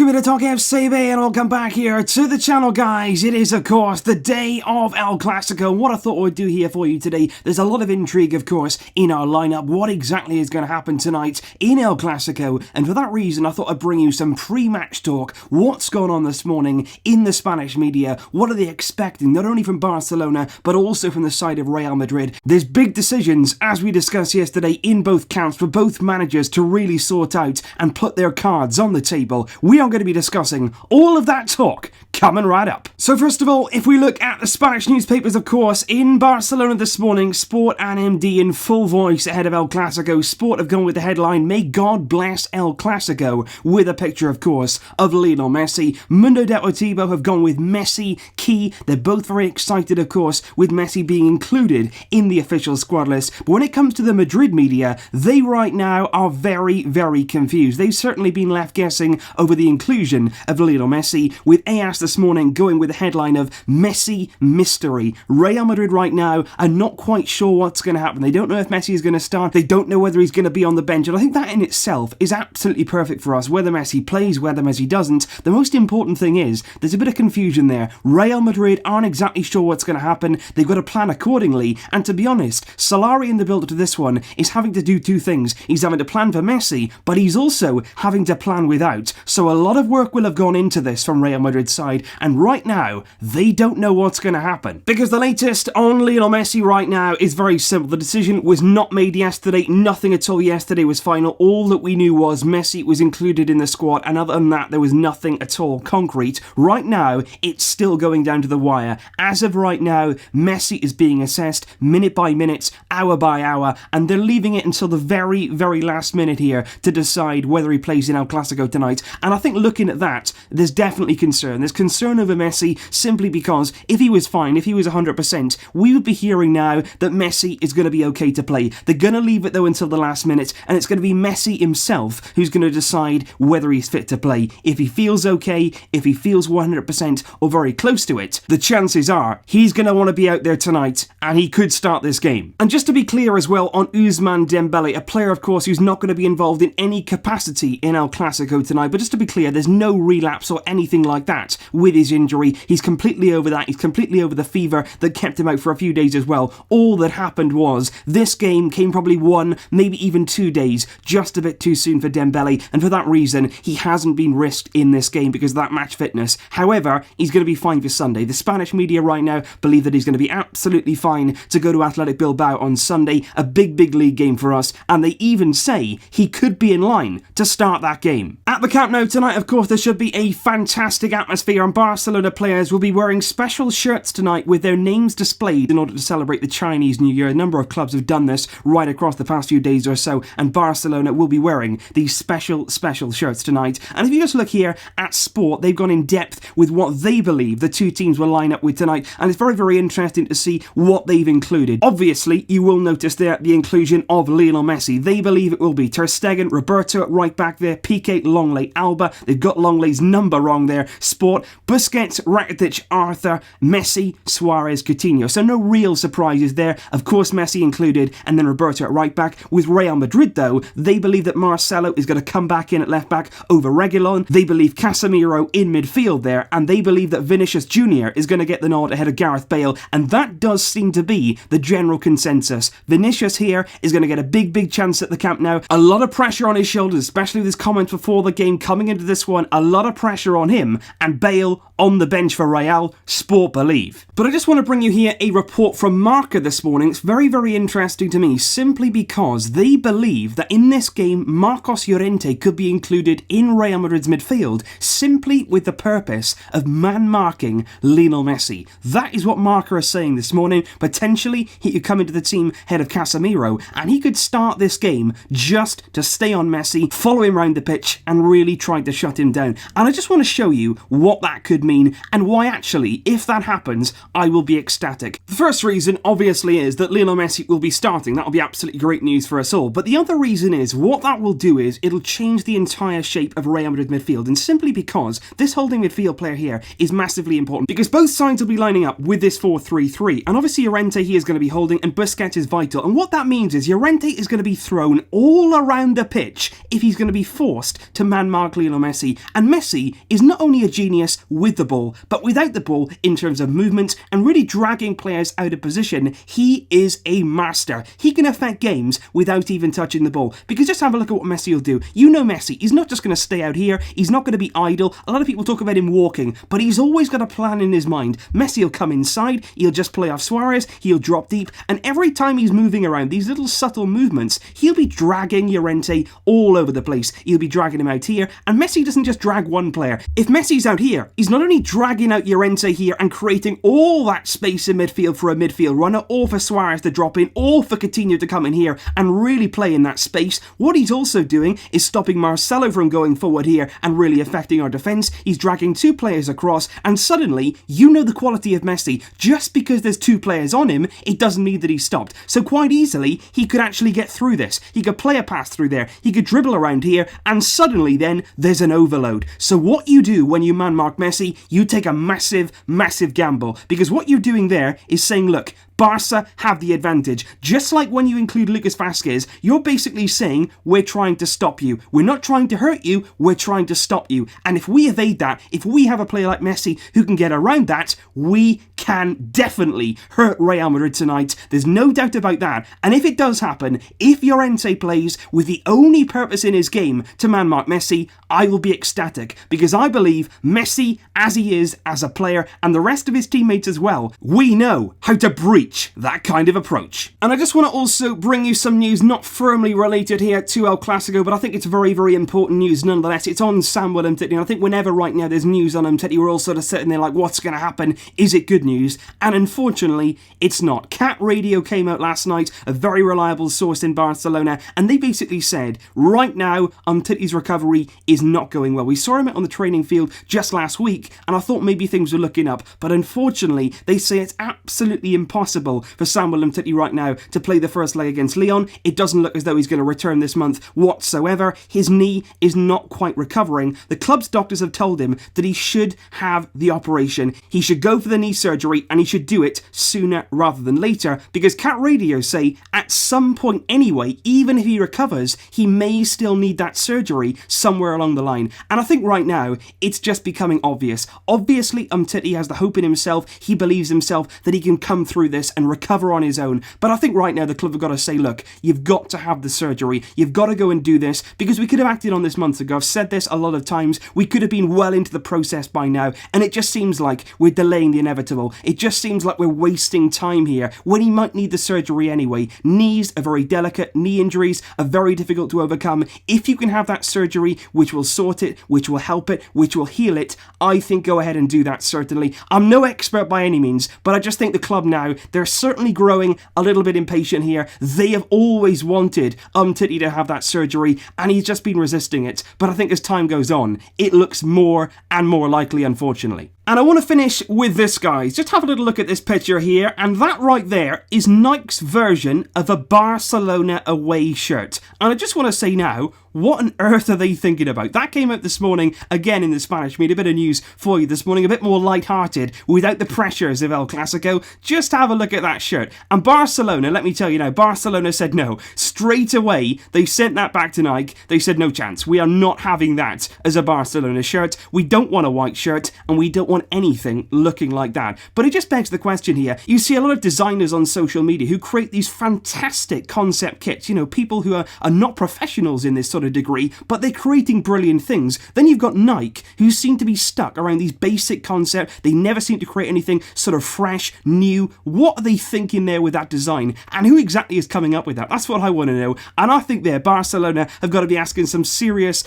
me to TalkFCB and welcome back here to the channel, guys. It is, of course, the day of El Clasico. What I thought I'd do here for you today, there's a lot of intrigue, of course, in our lineup. What exactly is going to happen tonight in El Clasico? And for that reason, I thought I'd bring you some pre-match talk. What's going on this morning in the Spanish media? What are they expecting, not only from Barcelona, but also from the side of Real Madrid? There's big decisions, as we discussed yesterday, in both camps for both managers to really sort out and put their cards on the table. We are going to be discussing all of that talk coming right up. So first of all, if we look at the Spanish newspapers, of course, in Barcelona this morning, Sport and MD in full voice ahead of El Clasico. Sport have gone with the headline, "May God bless El Clasico," with a picture, of course, of Lionel Messi. Mundo Deportivo have gone with Messi key. They're both very excited, of course, with Messi being included in the official squad list. But when it comes to the Madrid media, they right now are very, very confused. They've certainly been left guessing over the inclusion of Lionel Messi, with AS this morning going with the headline of Messi mystery. Real Madrid right now are not quite sure what's going to happen. They don't know if Messi is going to start. They don't know whether he's going to be on the bench. And I think that in itself is absolutely perfect for us. Whether Messi plays, whether Messi doesn't, the most important thing is there's a bit of confusion there. Real Madrid aren't exactly sure what's going to happen. They've got to plan accordingly. And to be honest, Solari in the build-up to this one is having to do two things. He's having to plan for Messi, but he's also having to plan without. So a lot of work will have gone into this from Real Madrid's side, and right now, they don't know what's going to happen. Because the latest on Lionel Messi right now is very simple. The decision was not made yesterday. Nothing at all yesterday was final. All that we knew was Messi was included in the squad, and other than that, there was nothing at all concrete. Right now, it's still going down to the wire. As of right now, Messi is being assessed minute by minute, hour by hour, and they're leaving it until the very, very last minute here to decide whether he plays in El Clasico tonight. And I think looking at that, there's definitely concern. There's concern over Messi simply because if he was fine, if he was 100%, we would be hearing now that Messi is going to be okay to play. They're going to leave it though until the last minute, and it's going to be Messi himself who's going to decide whether he's fit to play. If he feels okay, if he feels 100% or very close to it, the chances are he's going to want to be out there tonight and he could start this game. And just to be clear as well on Ousmane Dembele, a player of course who's not going to be involved in any capacity in El Clasico tonight, but just to be clear, there's no relapse or anything like that with his injury. He's completely over that. He's completely over the fever that kept him out for a few days as well. All that happened was this game came probably 1, maybe even 2 days, just a bit too soon for Dembele, and for that reason, he hasn't been risked in this game because of that match fitness. However, he's going to be fine for Sunday. The Spanish media right now believe that he's going to be absolutely fine to go to Athletic Bilbao on Sunday, a big, big league game for us, and they even say he could be in line to start that game. At the Camp Nou tonight, of course, there should be a fantastic atmosphere, and Barcelona players will be wearing special shirts tonight with their names displayed in order to celebrate the Chinese New Year. A number of clubs have done this right across the past few days or so, and Barcelona will be wearing these special shirts tonight. And if you just look here at Sport, they've gone in depth with what they believe the two teams will line up with tonight, and it's very, very interesting to see what they've included. Obviously, you will notice there the inclusion of Lionel Messi. They believe it will be Ter Stegen, Roberto at right back there, Piqué, Longley, Alba. They've got Longley's number wrong there. Sport, Busquets, Rakitic, Arthur, Messi, Suarez, Coutinho. So no real surprises there. Of course, Messi included, and then Roberto at right back. With Real Madrid, though, they believe that Marcelo is going to come back in at left back over Reguilon. They believe Casemiro in midfield there, and they believe that Vinicius Jr. is going to get the nod ahead of Gareth Bale, and that does seem to be the general consensus. Vinicius here is going to get a big, big chance at the Camp Nou. A lot of pressure on his shoulders, especially with his comments before the game coming into this one. A lot of pressure on him, and Bale on the bench for Real, Sport believe. But I just want to bring you here a report from Marca this morning. It's very, very interesting to me, simply because they believe that in this game, Marcos Llorente could be included in Real Madrid's midfield, simply with the purpose of man-marking Lionel Messi. That is what Marca is saying this morning. Potentially, he could come into the team ahead of Casemiro, and he could start this game just to stay on Messi, follow him around the pitch, and really try to shut him down. And I just want to show you what that could mean and why actually, if that happens, I will be ecstatic. The first reason, obviously, is that Lionel Messi will be starting. That'll be absolutely great news for us all. But the other reason is, what that will do is, it'll change the entire shape of Real Madrid midfield, and simply because this holding midfield player here is massively important, because both sides will be lining up with this 4-3-3, and obviously Llorente here is going to be holding, and Busquets is vital, and what that means is Llorente is going to be thrown all around the pitch if he's going to be forced to man-mark Lionel Messi, and Messi is not only a genius with the ball, but without the ball in terms of movement and really dragging players out of position. He is a master. He can affect games without even touching the ball, because just have a look at what Messi will do. You know Messi, he's not just going to stay out here, he's not going to be idle. A lot of people talk about him walking, but he's always got a plan in his mind. Messi will come inside, he'll just play off Suarez, he'll drop deep, and every time he's moving around, these little subtle movements, he'll be dragging Llorente all over the place. He'll be dragging him out here, and Messi doesn't just drag one player. If Messi's out here, he's not only dragging out Llorente here and creating all that space in midfield for a midfield runner, or for Suarez to drop in, or for Coutinho to come in here and really play in that space. What he's also doing is stopping Marcelo from going forward here and really affecting our defence. He's dragging two players across, and suddenly, you know the quality of Messi. Just because there's two players on him, it doesn't mean that he's stopped. So quite easily, he could actually get through this. He could play a pass through there, he could dribble around here, and suddenly then, there's an overload. So what you do when you man-mark Messi, you take a massive, massive gamble, because what you're doing there is saying, look, Barca have the advantage. Just like when you include Lucas Vázquez, you're basically saying, we're trying to stop you. We're not trying to hurt you, we're trying to stop you. And if we evade that, if we have a player like Messi who can get around that, we can definitely hurt Real Madrid tonight. There's no doubt about that. And if it does happen, if Llorente plays with the only purpose in his game to man-mark Messi, I will be ecstatic, because I believe Messi, as he is as a player, and the rest of his teammates as well, we know how to breach that kind of approach. And I just want to also bring you some news not firmly related here to El Clasico, but I think it's very, very important news nonetheless. It's on Samuel Umtiti, and I think whenever right now there's news on Umtiti, we're all sort of sitting there like, what's going to happen? Is it good news? And unfortunately, it's not. Cat Radio came out last night, a very reliable source in Barcelona, and they basically said, right now, Umtiti's recovery is not going well. We saw him out on the training field just last week, and I thought maybe things were looking up, but unfortunately, they say it's absolutely impossible for Samuel Umtiti right now to play the first leg against Lyon. It doesn't look as though he's going to return this month whatsoever. His knee is not quite recovering. The club's doctors have told him that he should have the operation. He should go for the knee surgery, and he should do it sooner rather than later, because Cat Radio say at some point anyway, even if he recovers, he may still need that surgery somewhere along the line. And I think right now, it's just becoming obvious. Obviously, Umtiti has the hope in himself. He believes himself that he can come through this and recover on his own. But I think right now the club have got to say, look, you've got to have the surgery. You've got to go and do this, because we could have acted on this months ago. I've said this a lot of times. We could have been well into the process by now, and it just seems like we're delaying the inevitable. It just seems like we're wasting time here when he might need the surgery anyway. Knees are very delicate. Knee injuries are very difficult to overcome. If you can have that surgery, which will sort it, which will help it, which will heal it, I think go ahead and do that, certainly. I'm no expert by any means, but I just think the club now, they're certainly growing a little bit impatient here. They have always wanted Umtiti to have that surgery, and he's just been resisting it. But I think as time goes on, it looks more and more likely, unfortunately. And I want to finish with this, guys. Just have a little look at this picture here, and that right there is Nike's version of a Barcelona away shirt. And I just want to say now, what on earth are they thinking about? That came out this morning, again in the Spanish media. A bit of news for you this morning, a bit more light-hearted, without the pressures of El Clasico. Just have a look at that shirt. And Barcelona, let me tell you now, Barcelona said no. Straight away, they sent that back to Nike. They said, no chance. We are not having that as a Barcelona shirt. We don't want a white shirt, and we don't want anything looking like that. But it just begs the question here. You see a lot of designers on social media who create these fantastic concept kits. You know, people who are not professionals in this sort of degree, but they're creating brilliant things. Then you've got Nike, who seem to be stuck around these basic concepts. They never seem to create anything sort of fresh, new. What are they thinking there with that design? And who exactly is coming up with that? That's what I want to know. And I think there, Barcelona have got to be asking some serious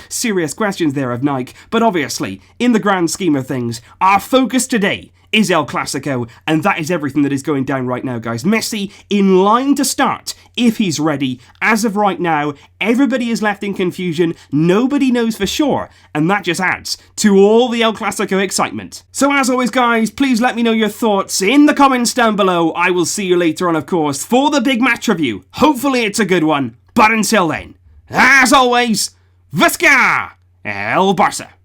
questions there of Nike. But obviously, in the grand scheme of things, our focus today is El Clasico, and that is everything that is going down right now, guys. Messi in line to start, if he's ready. As of right now, everybody is left in confusion, nobody knows for sure, and that just adds to all the El Clasico excitement. So as always, guys, please let me know your thoughts in the comments down below. I will see you later on, of course, for the big match review. Hopefully it's a good one, but until then, as always, Visca El Barça!